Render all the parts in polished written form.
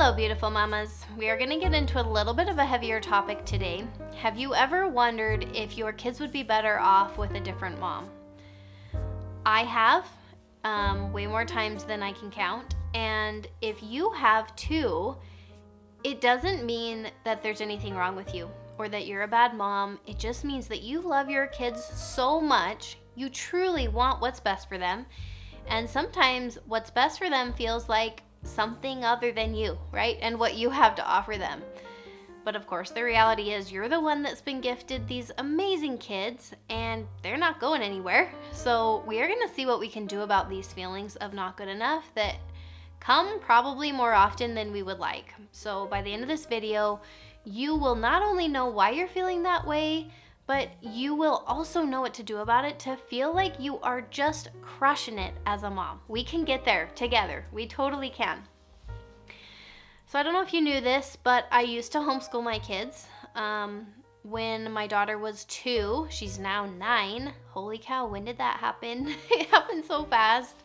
Hello, beautiful mamas. We are going to get into a little bit of a heavier topic today. Have you ever wondered if your kids would be better off with a different mom? I have, way more times than I can count. And if you have too, it doesn't mean that there's anything wrong with you or that you're a bad mom. It just means that you love your kids so much, you truly want what's best for them. And sometimes what's best for them feels like something other than you, right? And what you have to offer them. But of course, the reality is you're the one that's been gifted these amazing kids and they're not going anywhere. So we are going to see what we can do about these feelings of not good enough that come probably more often than we would like. So by the end of this video, you will not only know why you're feeling that way, but you will also know what to do about it to feel like you are just crushing it as a mom. We can get there together. We totally can. So I don't know if you knew this, but I used to homeschool my kids. When my daughter was 2, she's now 9. Holy cow, when did that happen? It happened so fast.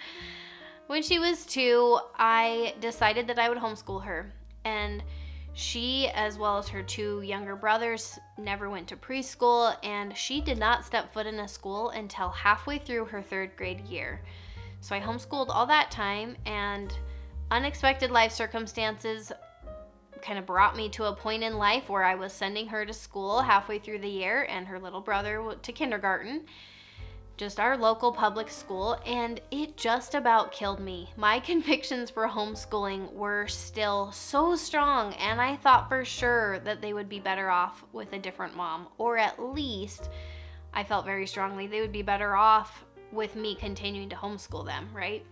When she was 2, I decided that I would homeschool her. And she, as well as her 2 younger brothers, never went to preschool, and she did not step foot in a school until halfway through her 3rd grade year. So I homeschooled all that time, and unexpected life circumstances kind of brought me to a point in life where I was sending her to school halfway through the year and her little brother to kindergarten. Just our local public school, and it just about killed me. My convictions for homeschooling were still so strong, and I thought for sure that they would be better off with a different mom, or at least I felt very strongly they would be better off with me continuing to homeschool them, right?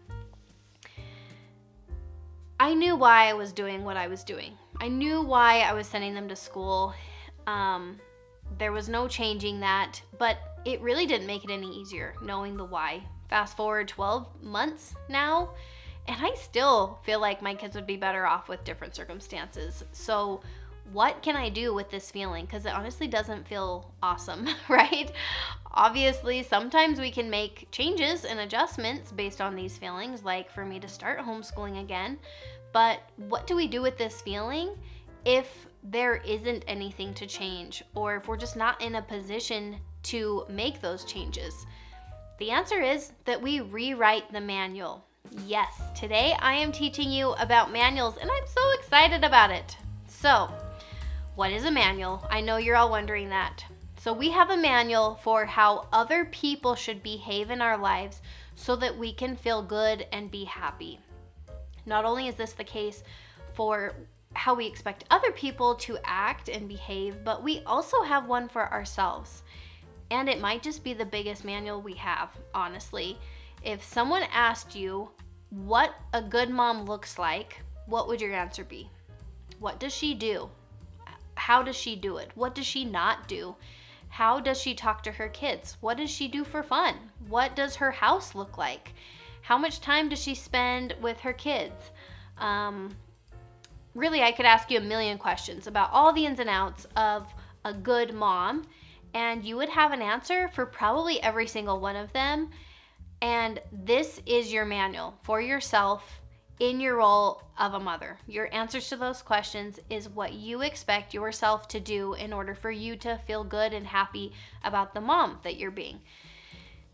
I knew why I was doing what I was doing. I knew why I was sending them to school. There was no changing that, but it really didn't make it any easier knowing the why. Fast forward 12 months now, and I still feel like my kids would be better off with different circumstances. So what can I do with this feeling? Because it honestly doesn't feel awesome, right? Obviously, sometimes we can make changes and adjustments based on these feelings, like for me to start homeschooling again. But what do we do with this feeling if there isn't anything to change, or if we're just not in a position to make those changes? The answer is that we rewrite the manual. Yes, today I am teaching you about manuals, and I'm so excited about it. So, what is a manual? I know you're all wondering that. So we have a manual for how other people should behave in our lives so that we can feel good and be happy. Not only is this the case for how we expect other people to act and behave, but we also have one for ourselves. And it might just be the biggest manual we have, honestly. If someone asked you what a good mom looks like, what would your answer be? What does she do? How does she do it? What does she not do? How does she talk to her kids? What does she do for fun? What does her house look like? How much time does she spend with her kids? Really, I could ask you a million questions about all the ins and outs of a good mom, and you would have an answer for probably every single one of them. And this is your manual for yourself in your role of a mother. Your answers to those questions is what you expect yourself to do in order for you to feel good and happy about the mom that you're being.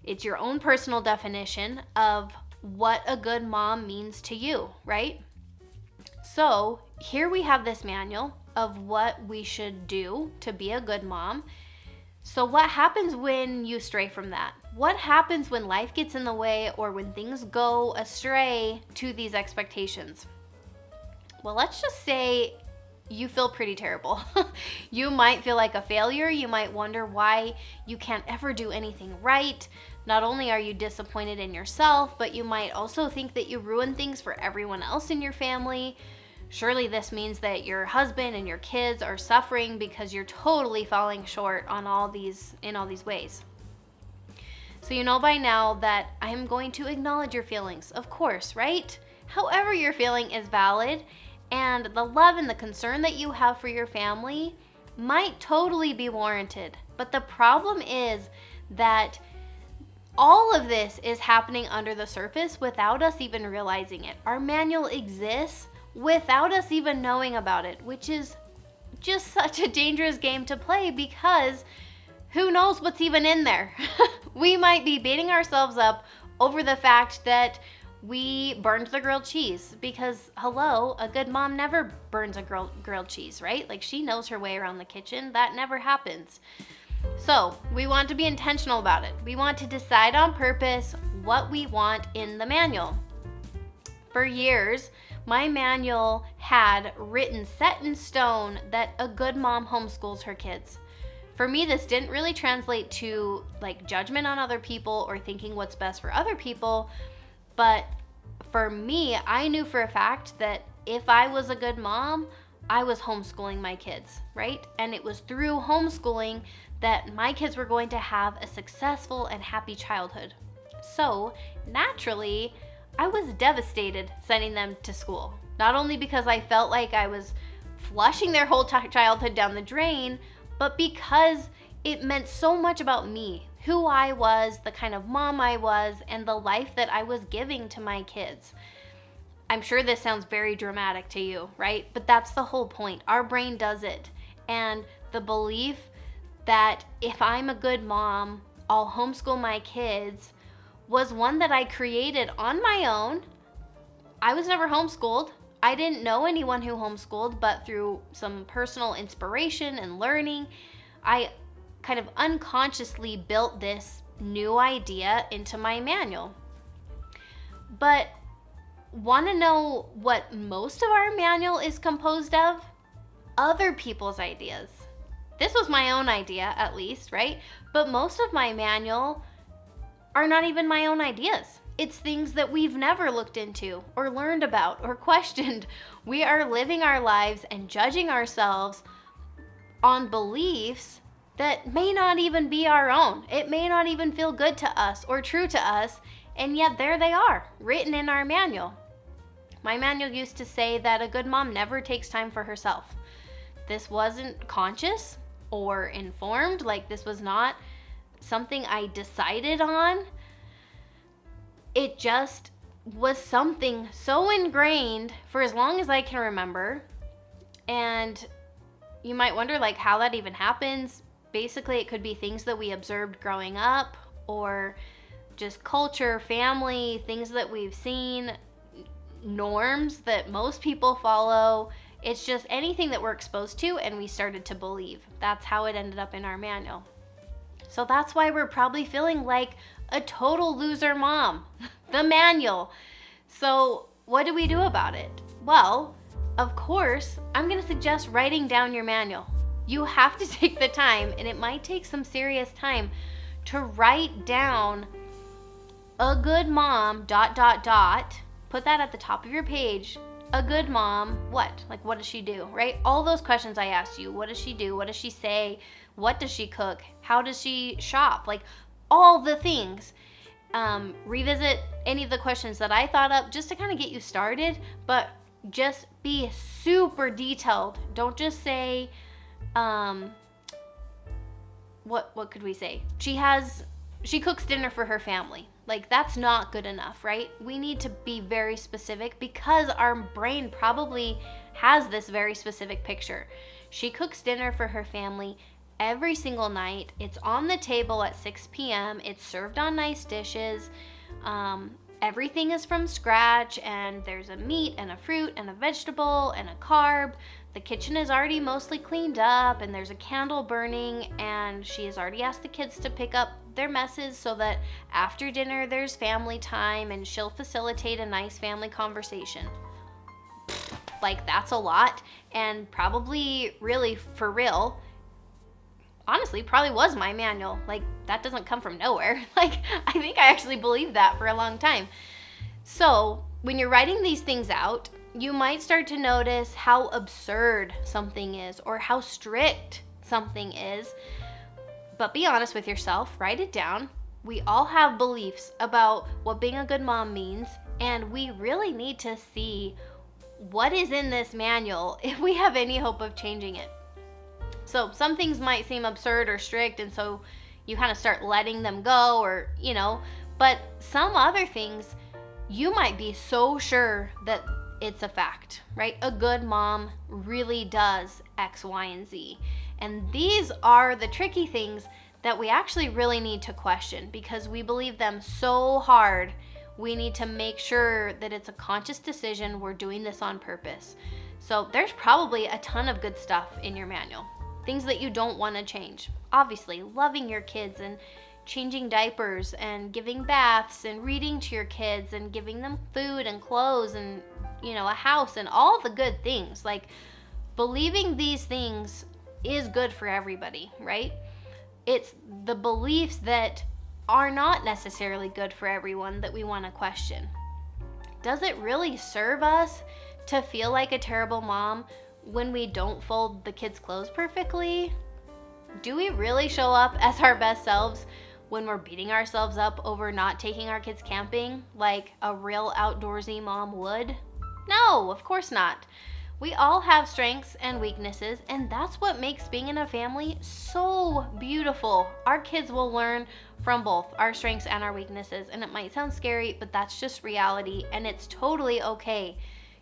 It's your own personal definition of what a good mom means to you, right? So here we have this manual of what we should do to be a good mom. So what happens when you stray from that? What happens when life gets in the way or when things go astray to these expectations? Well, let's just say you feel pretty terrible. You might feel like a failure. You might wonder why you can't ever do anything right. Not only are you disappointed in yourself, but you might also think that you ruin things for everyone else in your family. Surely this means that your husband and your kids are suffering because you're totally falling short in all these ways. So you know by now that I am going to acknowledge your feelings, of course, right? However you're feeling is valid, and the love and the concern that you have for your family might totally be warranted. But the problem is that all of this is happening under the surface without us even realizing it. Our manual exists without us even knowing about it, which is just such a dangerous game to play because who knows what's even in there. We might be beating ourselves up over the fact that we burned the grilled cheese because, hello, a good mom never burns a grilled cheese, right? Like, she knows her way around the kitchen. That never happens. So we want to be intentional about it. We want to decide on purpose what we want in the manual. For years, my manual had written set in stone that a good mom homeschools her kids. For me, this didn't really translate to like judgment on other people or thinking what's best for other people. But for me, I knew for a fact that if I was a good mom, I was homeschooling my kids, right? And it was through homeschooling that my kids were going to have a successful and happy childhood. So naturally, I was devastated sending them to school. Not only because I felt like I was flushing their whole childhood down the drain, but because it meant so much about me, who I was, the kind of mom I was, and the life that I was giving to my kids. I'm sure this sounds very dramatic to you, right? But that's the whole point. Our brain does it. And the belief that if I'm a good mom, I'll homeschool my kids was one that I created on my own. I was never homeschooled. I didn't know anyone who homeschooled, but through some personal inspiration and learning, I kind of unconsciously built this new idea into my manual. But want to know what most of our manual is composed of? Other people's ideas. This was my own idea, at least, right? But most of my manual are not even my own ideas. It's things that we've never looked into or learned about or questioned. We are living our lives and judging ourselves on beliefs that may not even be our own. It may not even feel good to us or true to us, and yet there they are, written in our manual. My manual used to say that a good mom never takes time for herself. This wasn't conscious or informed, like this was not something I decided on. It just was something so ingrained for as long as I can remember. And you might wonder like how that even happens. Basically, it could be things that we observed growing up or just culture, family, things that we've seen, norms that most people follow. It's just anything that we're exposed to and we started to believe. That's how it ended up in our manual. So that's why we're probably feeling like a total loser mom. The manual. So what do we do about it? Well, of course, I'm going to suggest writing down your manual. You have to take the time, and it might take some serious time, to write down a good mom, ... Put that at the top of your page. A good mom, what? Like, what does she do, right? All those questions I asked you. What does she do? What does she say? What does she cook? How does she shop? Like, all the things. Revisit any of the questions that I thought up just to kind of get you started, but just be super detailed. Don't just say, what could we say? She cooks dinner for her family. Like, that's not good enough, right? We need to be very specific because our brain probably has this very specific picture. She cooks dinner for her family every single night. It's on the table at 6 p.m. It's served on nice dishes. Everything is from scratch, and there's a meat and a fruit and a vegetable and a carb. The kitchen is already mostly cleaned up, and there's a candle burning, and she has already asked the kids to pick up their messes so that after dinner there's family time, and she'll facilitate a nice family conversation. Like, that's a lot, and probably really for real, honestly, probably was my manual. Like, that doesn't come from nowhere. Like, I think I actually believed that for a long time. So when you're writing these things out, you might start to notice how absurd something is or how strict something is. But be honest with yourself, write it down. We all have beliefs about what being a good mom means, and we really need to see what is in this manual if we have any hope of changing it. So some things might seem absurd or strict, and so you kind of start letting them go, or, but some other things you might be so sure that it's a fact, right? A good mom really does X, Y, and Z. And these are the tricky things that we actually really need to question because we believe them so hard. We need to make sure that it's a conscious decision. We're doing this on purpose. So there's probably a ton of good stuff in your manual. Things that you don't want to change. Obviously, loving your kids and changing diapers and giving baths and reading to your kids and giving them food and clothes and, a house and all the good things. Like, believing these things is good for everybody, right? It's the beliefs that are not necessarily good for everyone that we want to question. Does it really serve us to feel like a terrible mom when we don't fold the kids' clothes perfectly? Do we really show up as our best selves when we're beating ourselves up over not taking our kids camping like a real outdoorsy mom would? No, of course not. We all have strengths and weaknesses, and that's what makes being in a family so beautiful. Our kids will learn from both our strengths and our weaknesses, and it might sound scary, but that's just reality, and it's totally okay.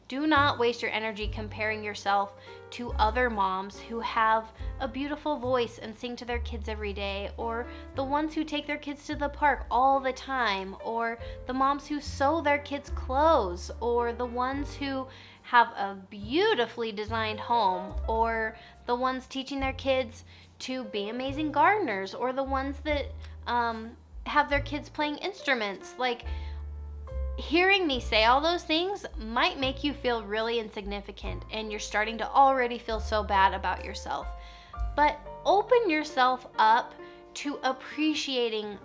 Do not waste your energy comparing yourself to other moms who have a beautiful voice and sing to their kids every day, or the ones who take their kids to the park all the time, or the moms who sew their kids' clothes, or the ones who have a beautifully designed home, or the ones teaching their kids to be amazing gardeners, or the ones that have their kids playing instruments. Like, hearing me say all those things might make you feel really insignificant and you're starting to already feel so bad about yourself. But open yourself up to appreciating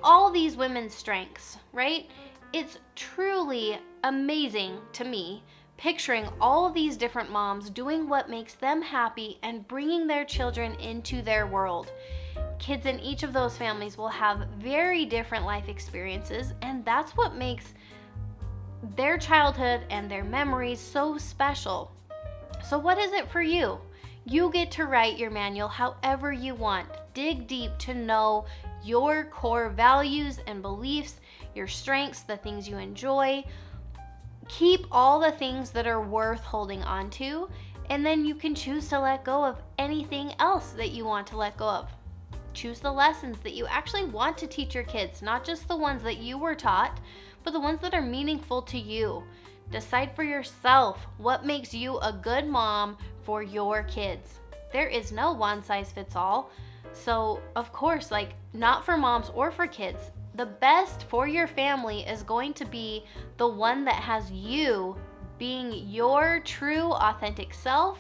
all these women's strengths, right? It's truly amazing to me picturing all of these different moms doing what makes them happy and bringing their children into their world. Kids in each of those families will have very different life experiences, and that's what makes their childhood and their memories so special. So what is it for you? You get to write your manual however you want. Dig deep to know your core values and beliefs, your strengths, the things you enjoy. Keep all the things that are worth holding on to, and then you can choose to let go of anything else that you want to let go of. Choose the lessons that you actually want to teach your kids, not just the ones that you were taught, but the ones that are meaningful to you. Decide for yourself what makes you a good mom for your kids. There is no one size fits all. So, of course, not for moms or for kids. The best for your family is going to be the one that has you being your true, authentic self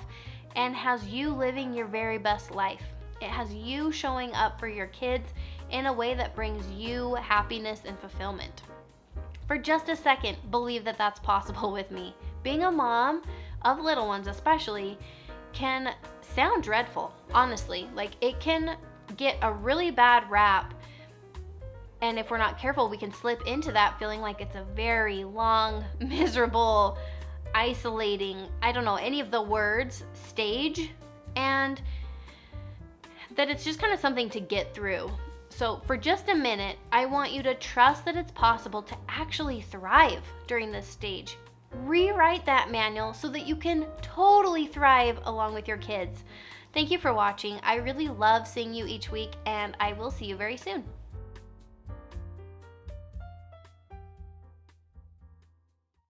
and has you living your very best life. It has you showing up for your kids in a way that brings you happiness and fulfillment. For just a second, believe that that's possible with me. Being a mom of little ones especially can sound dreadful, honestly. It can get a really bad rap, and if we're not careful, we can slip into that feeling like it's a very long, miserable, isolating, I don't know any of the words, stage, and that it's just kind of something to get through. So for just a minute, I want you to trust that it's possible to actually thrive during this stage. Rewrite that manual so that you can totally thrive along with your kids. Thank you for watching. I really love seeing you each week, and I will see you very soon.